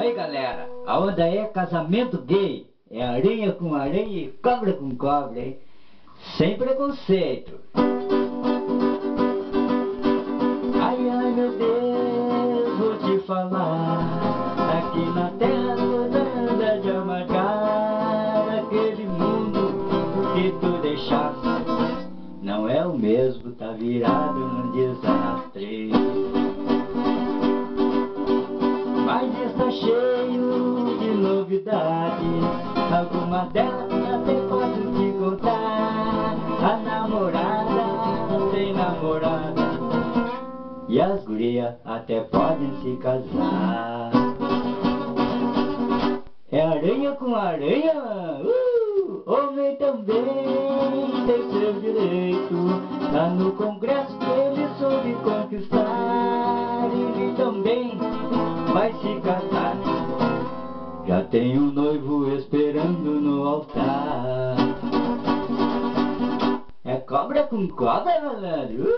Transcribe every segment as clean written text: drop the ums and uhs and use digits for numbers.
Aí galera, a onda é casamento gay. É aranha com aranha e cobra com cobra, hein? Sem preconceito. Ai, ai meu Deus, vou te falar. Aqui na terra toda anda de amargar. Aquele mundo que tu deixaste não é o mesmo, tá virado num desastre. Mas está cheio de novidades. Alguma delas até posso te contar. A namorada tem namorada e as gurias até podem se casar. É aranha com aranha, homem também tem seu direito. Lá no Congresso ele soube conquistar. Ele também vai se casar. Já tem um noivo esperando no altar. É cobra com cobra, malandro.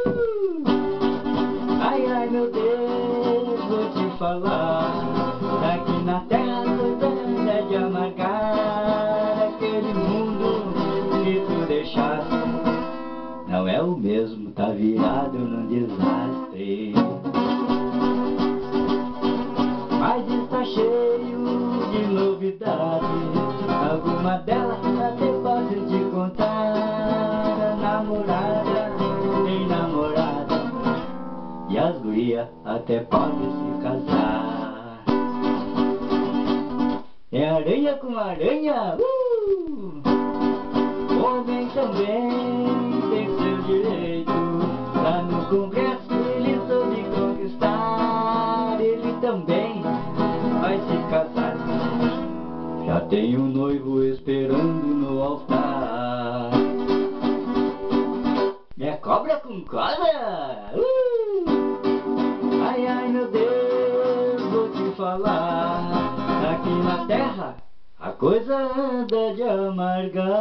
Ai, ai, meu Deus, vou te falar. Aqui na terra toda anda de amargar. Aquele mundo que tu deixaste não é o mesmo, tá virado num desastre. Mas está cheio de novidades. Alguma delas até posso te contar. A namorada tem namorada e as gurias até podem se casar. É aranha com aranha, homem também tem seu direito. Lá no Congresso ele soube conquistar. Ele também vai se casar. Já tem um noivo esperando no altar. É cobra com cobra? Ai, ai, meu Deus, vou te falar. Aqui na terra a coisa anda de amargar.